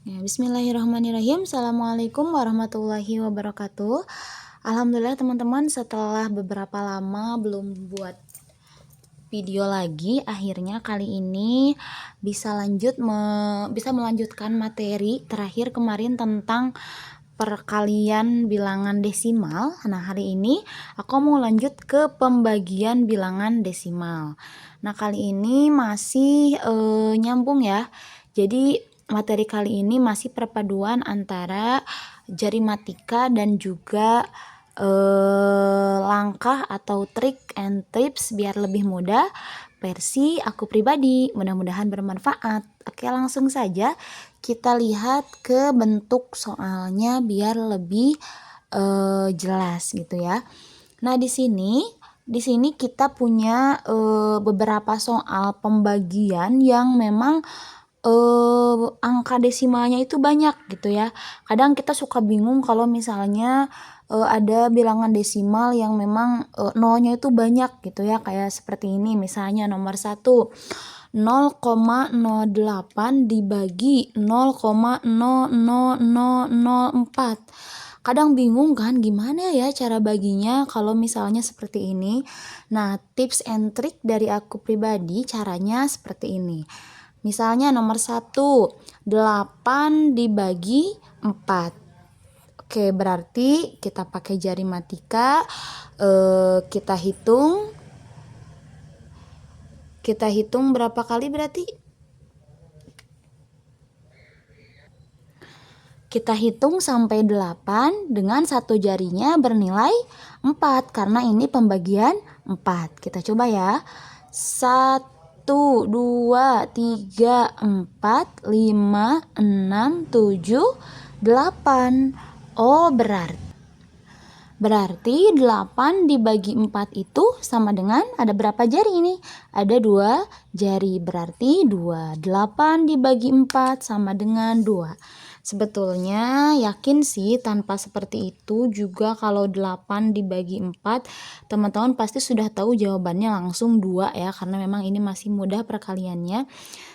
Ya, bismillahirrahmanirrahim. Assalamualaikum warahmatullahi wabarakatuh. Alhamdulillah teman-teman, setelah beberapa lama belum buat video lagi, akhirnya kali ini bisa melanjutkan materi terakhir kemarin tentang perkalian bilangan desimal. Nah, hari ini aku mau lanjut ke pembagian bilangan desimal. Nah, kali ini masih nyambung ya. Jadi materi kali ini masih perpaduan antara jarimatika dan juga langkah atau trik and tips biar lebih mudah versi aku pribadi. Mudah-mudahan bermanfaat. Oke, langsung saja kita lihat ke bentuk soalnya biar lebih jelas gitu ya. Nah, di sini kita punya beberapa soal pembagian yang memang angka desimalnya itu banyak gitu ya. Kadang kita suka bingung kalau misalnya ada bilangan desimal yang memang nolnya itu banyak gitu ya, kayak seperti ini misalnya nomor 1 0,08 dibagi 0,00004. Kadang bingung kan gimana ya cara baginya kalau misalnya seperti ini. Nah, tips and trick dari aku pribadi caranya seperti ini. Misalnya nomor 1, 8 dibagi 4. Oke, berarti kita pakai jari matika, kita hitung berapa kali berarti? Kita hitung sampai 8 dengan satu jarinya bernilai 4 karena ini pembagian 4. Kita coba ya. 1, 2, 3, 4, 5, 6, 7, 8. Oh, berarti 8 dibagi 4 itu sama dengan ada berapa jari ini? Ada 2 jari, berarti 2. 8 dibagi 4 sama dengan 2. Sebetulnya yakin sih tanpa seperti itu juga kalau 8 dibagi 4 teman-teman pasti sudah tahu jawabannya langsung 2 ya, karena memang ini masih mudah perkaliannya.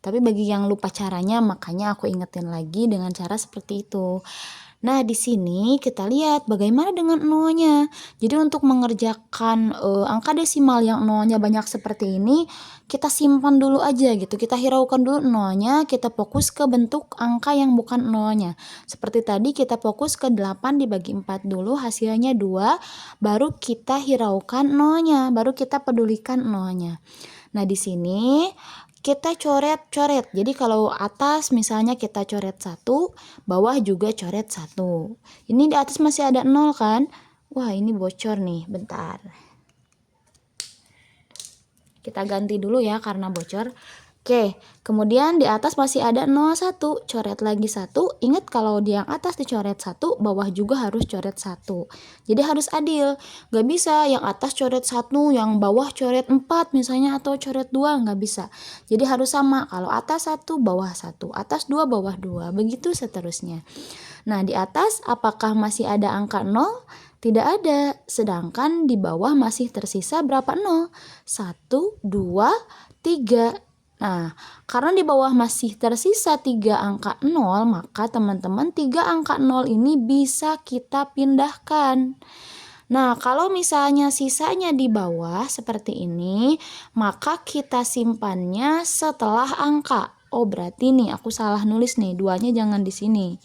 Tapi bagi yang lupa caranya makanya aku ingetin lagi dengan cara seperti itu. Nah, di sini kita lihat bagaimana dengan nolnya. Jadi untuk mengerjakan angka desimal yang nolnya banyak seperti ini, kita simpan dulu aja gitu. Kita hiraukan dulu nolnya, kita fokus ke bentuk angka yang bukan nolnya. Seperti tadi kita fokus ke 8 dibagi 4 dulu, hasilnya 2, baru kita hiraukan nolnya, baru kita pedulikan nolnya. Nah, di sini kita coret-coret. Jadi kalau atas misalnya kita coret 1, bawah juga coret 1. Ini di atas masih ada 0 kan? Wah, ini bocor nih, bentar. Kita ganti dulu ya karena bocor. Oke, kemudian di atas masih ada 01, coret lagi 1. Ingat kalau di yang atas dicoret 1, bawah juga harus coret 1. Jadi harus adil. Gak bisa yang atas coret 1, yang bawah coret 4 misalnya, atau coret 2, gak bisa. Jadi harus sama, kalau atas 1, bawah 1, atas 2, bawah 2, begitu seterusnya. Nah, di atas apakah masih ada angka 0? Tidak ada, sedangkan di bawah masih tersisa berapa 0? 1, 2, 3. Nah, karena di bawah masih tersisa 3 angka 0, maka teman-teman 3 angka 0 ini bisa kita pindahkan. Nah, kalau misalnya sisanya di bawah seperti ini, maka kita simpannya setelah angka. Oh, berarti nih aku salah nulis nih, 2-nya jangan di sini.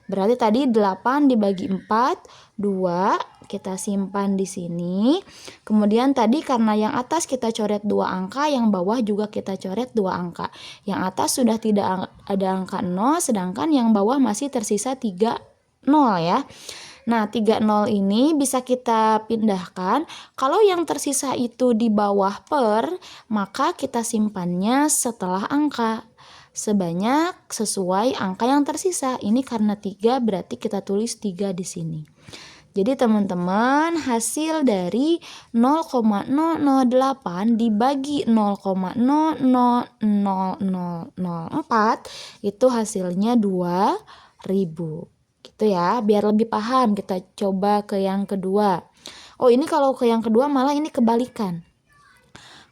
Berarti tadi 8 dibagi 4, 2, kita simpan di sini. Kemudian tadi karena yang atas kita coret 2 angka, yang bawah juga kita coret 2 angka. Yang atas sudah tidak ada angka 0, sedangkan yang bawah masih tersisa 3, 0 ya. Nah, 3, 0 ini bisa kita pindahkan. Kalau yang tersisa itu di bawah per, maka kita simpannya setelah angka sebanyak sesuai angka yang tersisa. Ini karena 3 berarti kita tulis 3 di sini. Jadi teman-teman, hasil dari 0,008 dibagi 0,000004 itu hasilnya 2000. Gitu ya, biar lebih paham kita coba ke yang kedua. Oh, ini kalau ke yang kedua malah ini kebalikan.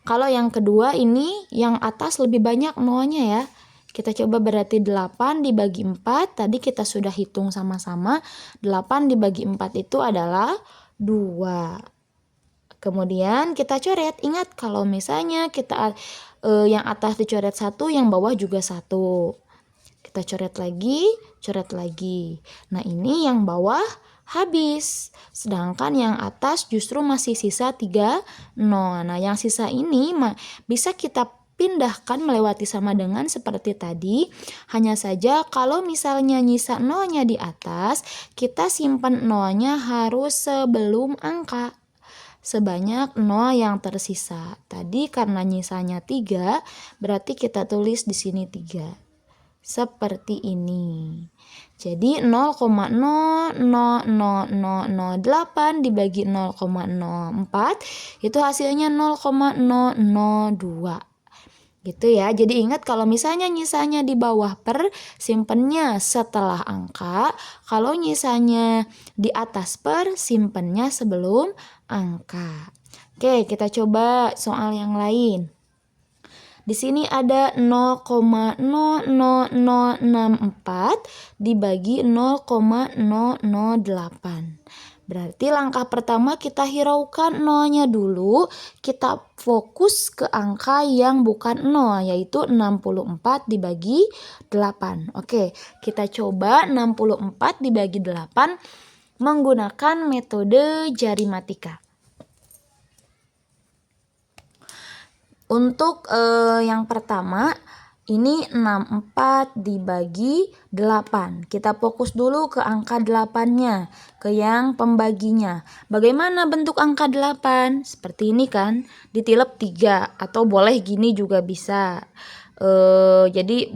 Kalau yang kedua ini yang atas lebih banyak nolnya ya. Kita coba berarti 8 dibagi 4, tadi kita sudah hitung sama-sama. 8 dibagi 4 itu adalah 2. Kemudian kita coret. Ingat kalau misalnya kita yang atas dicoret 1, yang bawah juga 1. Kita coret lagi. Nah, ini yang bawah habis. Sedangkan yang atas justru masih sisa 3 nol. Nah, yang sisa ini bisa kita pindahkan melewati sama dengan seperti tadi. Hanya saja kalau misalnya nyisa nolnya di atas, kita simpan nolnya harus sebelum angka. Sebanyak 0 yang tersisa. Tadi karena nyisanya 3, berarti kita tulis di sini 3. Seperti ini. Jadi 0,00008 dibagi 0,04 itu hasilnya 0,002. Gitu ya. Jadi ingat kalau misalnya nyisanya di bawah per, simpennya setelah angka. Kalau nyisanya di atas per, simpennya sebelum angka. Oke, kita coba soal yang lain. Di sini ada 0,00064 dibagi 0,008. Berarti langkah pertama kita hiraukan nolnya dulu, kita fokus ke angka yang bukan 0, yaitu 64 dibagi 8. Oke, kita coba 64 dibagi 8 menggunakan metode jari matika. Untuk yang pertama, ini 64 dibagi 8. Kita fokus dulu ke angka 8-nya, ke yang pembaginya. Bagaimana bentuk angka 8? Seperti ini kan, ditilep 3 atau boleh gini juga bisa. Jadi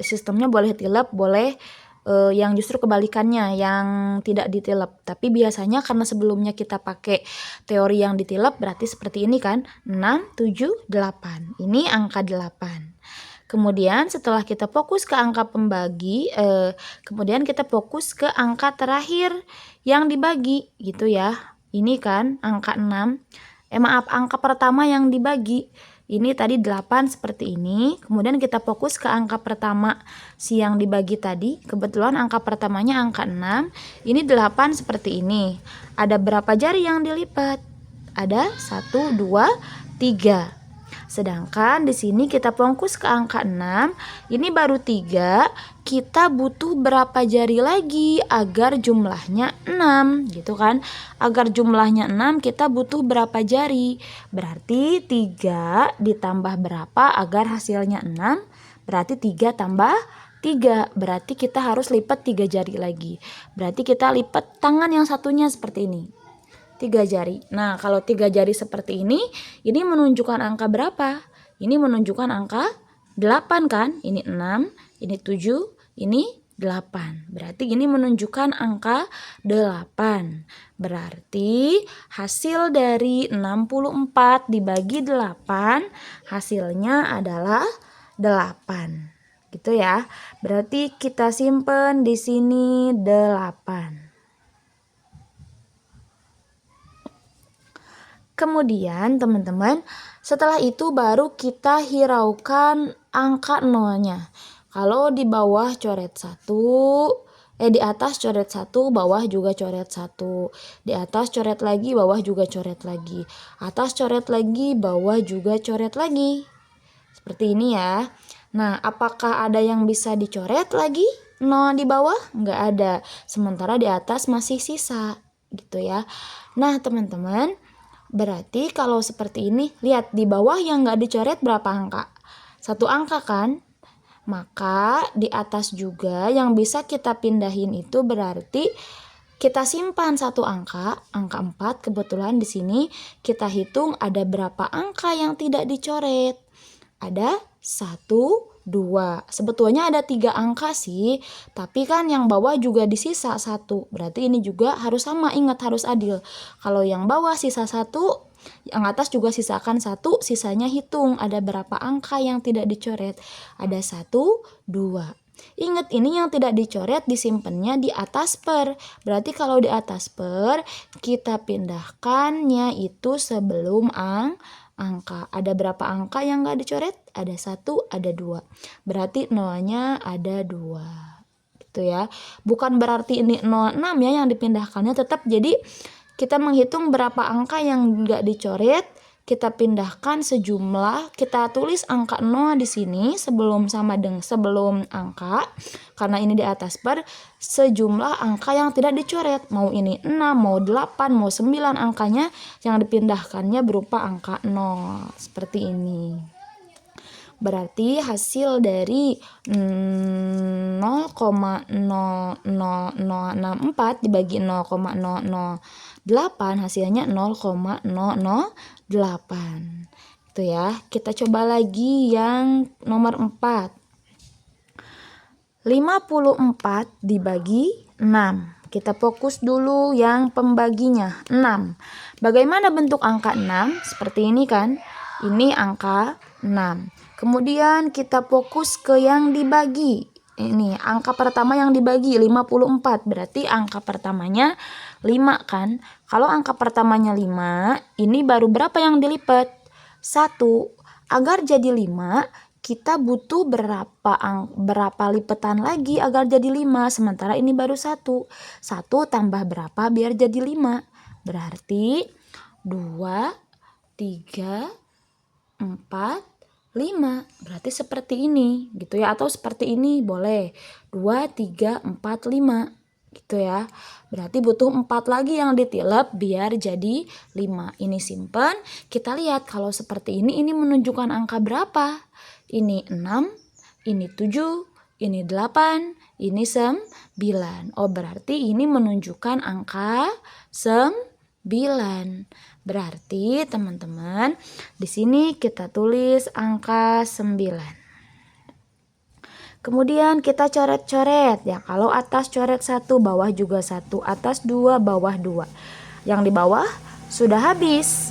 sistemnya boleh tilep, boleh yang justru kebalikannya, yang tidak ditilep. Tapi biasanya karena sebelumnya kita pakai teori yang ditilep, berarti seperti ini kan, 6, 7, 8. Ini angka 8. Kemudian setelah kita fokus ke angka pembagi, kemudian kita fokus ke angka terakhir yang dibagi gitu ya. Ini kan angka 6. Angka pertama yang dibagi. Ini tadi 8 seperti ini. Kemudian kita fokus ke angka pertama si yang dibagi tadi. Kebetulan angka pertamanya angka 6. Ini 8 seperti ini. Ada berapa jari yang dilipat? Ada 1, 2, 3. Sedangkan di sini kita fokus ke angka 6, ini baru 3, kita butuh berapa jari lagi agar jumlahnya 6, gitu kan. Agar jumlahnya 6 kita butuh berapa jari? Berarti 3 ditambah berapa agar hasilnya 6? Berarti 3 tambah 3, berarti kita harus lipat 3 jari lagi. Berarti kita lipat tangan yang satunya seperti ini. 3 jari. Nah, kalau 3 jari seperti ini menunjukkan angka berapa? Ini menunjukkan angka 8 kan? Ini 6, ini 7, ini 8. Berarti ini menunjukkan angka 8. Berarti hasil dari 64 dibagi 8 hasilnya adalah 8. Gitu ya. Berarti kita simpen di sini 8. Kemudian teman-teman, setelah itu baru kita hiraukan angka nolnya. Kalau di bawah coret 1, di atas coret 1, bawah juga coret 1. Di atas coret lagi, bawah juga coret lagi. Atas coret lagi, bawah juga coret lagi. Seperti ini ya. Nah, apakah ada yang bisa dicoret lagi? Nol di bawah? Nggak ada. Sementara di atas masih sisa. Gitu ya. Nah, teman-teman, berarti kalau seperti ini, lihat di bawah yang nggak dicoret berapa angka? 1 angka kan? Maka di atas juga yang bisa kita pindahin itu berarti kita simpan 1 angka, angka 4. Kebetulan di sini kita hitung ada berapa angka yang tidak dicoret. Ada 1, 2. Sebetulnya ada 3 angka sih, tapi kan yang bawah juga disisa 1. Berarti ini juga harus sama, ingat harus adil. Kalau yang bawah sisa 1, yang atas juga sisakan 1, sisanya hitung ada berapa angka yang tidak dicoret. Ada 1, 2. Ingat ini yang tidak dicoret disimpannya di atas per. Berarti kalau di atas per kita pindahkannya itu sebelum angka. Ada berapa angka yang nggak dicoret? Ada 1, ada 2. Berarti nolnya ada 2. Gitu ya. Bukan berarti ini 06 ya yang dipindahkannya, tetap jadi kita menghitung berapa angka yang nggak dicoret, kita pindahkan sejumlah, kita tulis angka 0 di sini sebelum sebelum angka, karena ini di atas per, sejumlah angka yang tidak dicoret. Mau ini 6, mau 8, mau 9 angkanya yang dipindahkannya berupa angka 0. Seperti ini. Berarti hasil dari 0,00064 dibagi 0,008 hasilnya 0,008. Itu ya. Kita coba lagi yang nomor 4. 54 dibagi 6. Kita fokus dulu yang pembaginya 6. Bagaimana bentuk angka 6? Seperti ini kan. Ini angka 6. Kemudian kita fokus ke yang dibagi. Ini angka pertama yang dibagi 54. Berarti angka pertamanya 5 kan. Kalau angka pertamanya 5, ini baru berapa yang dilipat? 1. Agar jadi 5, kita butuh berapa lipatan lagi agar jadi 5. Sementara ini baru 1. 1 tambah berapa biar jadi 5? Berarti 2, 3, 4, 5. Berarti seperti ini gitu ya, atau seperti ini boleh. 2, 3, 4, 5 gitu ya. Berarti butuh 4 lagi yang ditilep biar jadi 5. Ini simpen. Kita lihat kalau seperti ini menunjukkan angka berapa? Ini 6, ini 7, ini 8, ini 9. Oh, berarti ini menunjukkan angka 9. Berarti teman-teman, di sini kita tulis angka 9. Kemudian kita coret-coret ya. Kalau atas coret 1, bawah juga 1, atas 2, bawah 2. Yang di bawah sudah habis.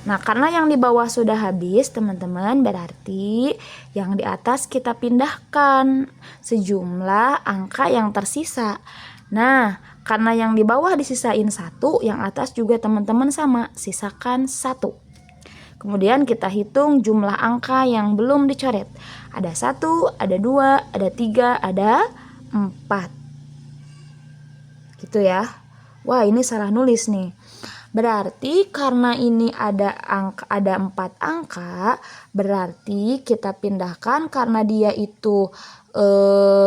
Nah, karena yang di bawah sudah habis, teman-teman, berarti yang di atas kita pindahkan sejumlah angka yang tersisa. Nah, karena yang di bawah disisain 1, yang atas juga teman-teman sama, sisakan 1. Kemudian kita hitung jumlah angka yang belum dicoret. Ada 1, ada 2, ada 3, ada 4. Gitu ya. Wah, ini salah nulis nih. Berarti karena ini ada 4 angka, berarti kita pindahkan karena dia itu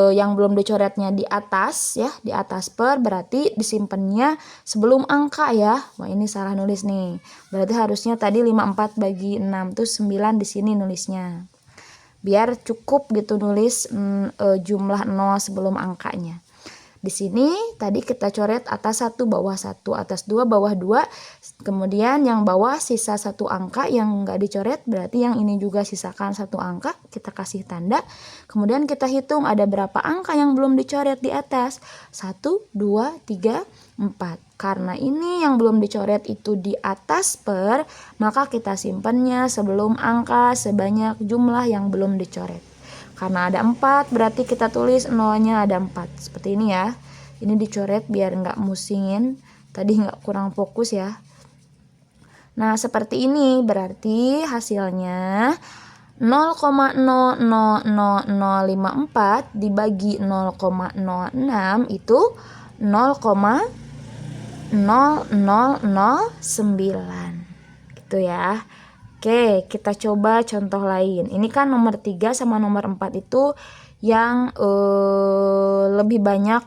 yang belum dicoretnya di atas ya, di atas per, berarti disimpannya sebelum angka ya. Wah, ini salah nulis nih. Berarti harusnya tadi 54 bagi 6 tuh 9 di sini nulisnya. Biar cukup gitu nulis jumlah 0 sebelum angkanya. Di sini tadi kita coret atas 1, bawah 1, atas 2, bawah 2. Kemudian yang bawah sisa 1 angka yang enggak dicoret, berarti yang ini juga sisakan 1 angka, kita kasih tanda. Kemudian kita hitung ada berapa angka yang belum dicoret di atas. 1, 2, 3, 4. Karena ini yang belum dicoret itu di atas per, maka kita simpannya sebelum angka sebanyak jumlah yang belum dicoret. Karena ada 4, berarti kita tulis nolnya ada 4. Seperti ini ya. Ini dicoret biar nggak musingin. Tadi nggak kurang fokus ya. Nah, seperti ini berarti hasilnya 0,00054 dibagi 0,06 itu 0,0009. Gitu ya. Oke, kita coba contoh lain. Ini kan nomor 3 sama nomor 4 itu yang lebih banyak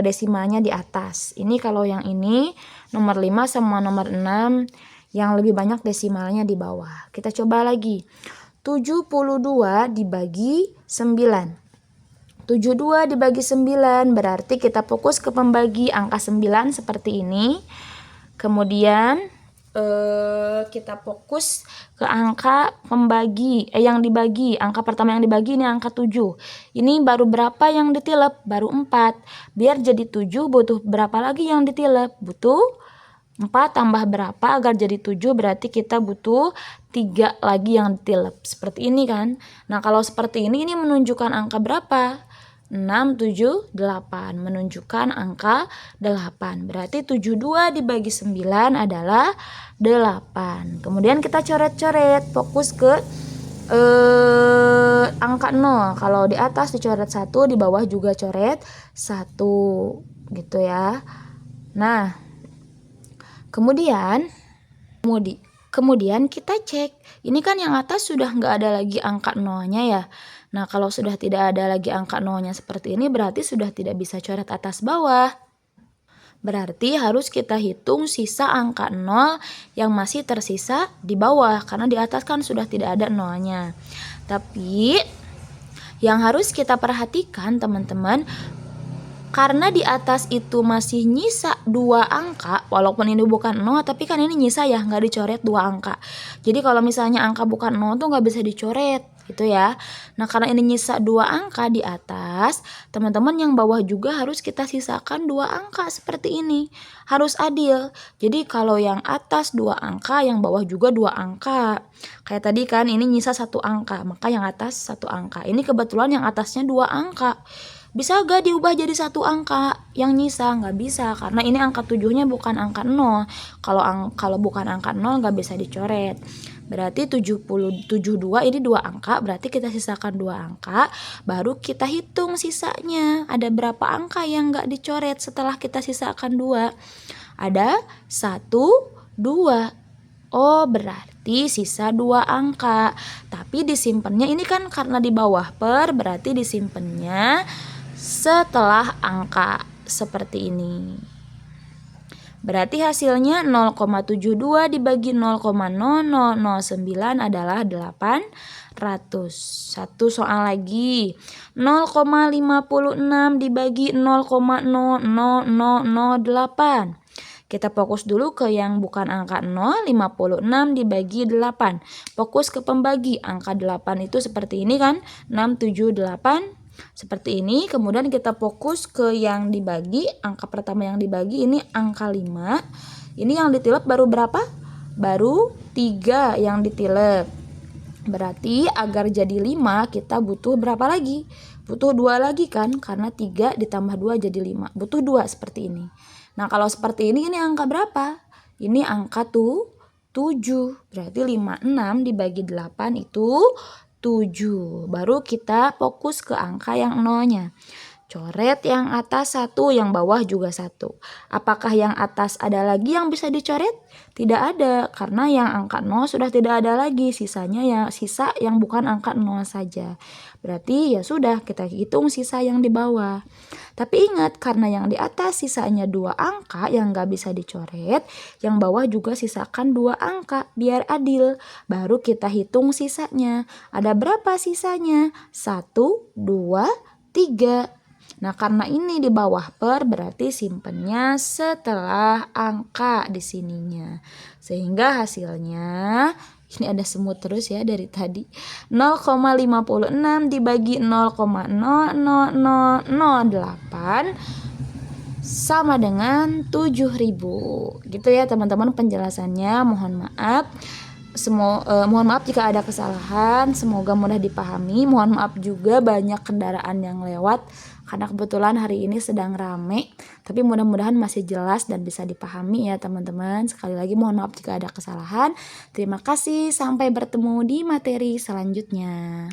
desimalnya di atas. Ini kalau yang ini nomor 5 sama nomor 6 yang lebih banyak desimalnya di bawah. Kita coba lagi. 72 dibagi 9. 72 dibagi 9 berarti kita fokus ke pembagi angka 9 seperti ini. Kemudian kita fokus ke angka pembagi yang dibagi. Angka pertama yang dibagi ini angka 7. Ini baru berapa yang ditilep? Baru 4. Biar jadi 7 butuh berapa lagi yang ditilep? Butuh 4 tambah berapa agar jadi 7, berarti kita butuh 3 lagi yang ditilep. Seperti ini kan. Nah, kalau seperti ini menunjukkan angka berapa? 678 menunjukkan angka 8. Berarti 72 dibagi 9 adalah 8. Kemudian kita coret-coret, fokus ke angka 0. Kalau di atas dicoret 1, di bawah juga coret 1 gitu ya. Nah, kemudian kita cek, ini kan yang atas sudah nggak ada lagi angka 0-nya ya. Nah, kalau sudah tidak ada lagi angka 0-nya seperti ini, berarti sudah tidak bisa coret atas bawah. Berarti harus kita hitung sisa angka 0 yang masih tersisa di bawah, karena di atas kan sudah tidak ada 0-nya. Tapi yang harus kita perhatikan teman-teman, karena di atas itu masih nyisa 2 angka, walaupun ini bukan 0, tapi kan ini nyisa ya, nggak dicoret 2 angka. Jadi kalau misalnya angka bukan 0 tuh nggak bisa dicoret, gitu ya. Nah, karena ini nyisa 2 angka di atas, teman-teman yang bawah juga harus kita sisakan 2 angka seperti ini. Harus adil. Jadi kalau yang atas 2 angka, yang bawah juga 2 angka. Kayak tadi kan ini nyisa 1 angka, maka yang atas 1 angka. Ini kebetulan yang atasnya 2 angka. Bisa gak diubah jadi 1 angka yang nyisa? Nggak bisa, karena ini angka 7-nya bukan angka 0. Kalau bukan angka 0 nggak bisa dicoret. Berarti 72 ini 2 angka, berarti kita sisakan 2 angka, baru kita hitung sisanya. Ada berapa angka yang nggak dicoret setelah kita sisakan 2? Ada 1, 2. Oh, berarti sisa 2 angka. Tapi disimpannya ini kan karena di bawah per, berarti disimpannya setelah angka seperti ini. Berarti hasilnya 0,72 dibagi 0,0009 adalah 800. Satu soal lagi. 0,56 dibagi 0,00008. Kita fokus dulu ke yang bukan angka 0, 56 dibagi 8. Fokus ke pembagi, angka 8 itu seperti ini kan, 678. Seperti ini, kemudian kita fokus ke yang dibagi, angka pertama yang dibagi ini angka 5. Ini yang ditilep baru berapa? Baru 3 yang ditilep. Berarti agar jadi 5 kita butuh berapa lagi? Butuh 2 lagi kan, karena 3 ditambah 2 jadi 5. Butuh 2 seperti ini. Nah, kalau seperti ini angka berapa? Ini angka 7. Berarti 56 dibagi 8 itu 7. Baru kita fokus ke angka yang 0-nya. Coret yang atas 1, yang bawah juga 1. Apakah yang atas ada lagi yang bisa dicoret? Tidak ada, karena yang angka 0 sudah tidak ada lagi. Sisanya ya sisa yang bukan angka 0 saja. Berarti ya sudah, kita hitung sisa yang di bawah. Tapi ingat, karena yang di atas sisanya 2 angka yang nggak bisa dicoret, yang bawah juga sisakan 2 angka biar adil. Baru kita hitung sisanya. Ada berapa sisanya? 1, 2, 3. Nah, karena ini di bawah per, berarti simpennya setelah angka di sininya. Sehingga hasilnya, ini ada semut terus ya dari tadi, 0,56 dibagi 0,00008 sama dengan 7.000. Gitu ya teman-teman penjelasannya. Mohon maaf. Mohon maaf jika ada kesalahan, semoga mudah dipahami. Mohon maaf juga banyak kendaraan yang lewat karena kebetulan hari ini sedang rame, tapi mudah-mudahan masih jelas dan bisa dipahami ya teman-teman. Sekali lagi mohon maaf jika ada kesalahan. Terima kasih, sampai bertemu di materi selanjutnya.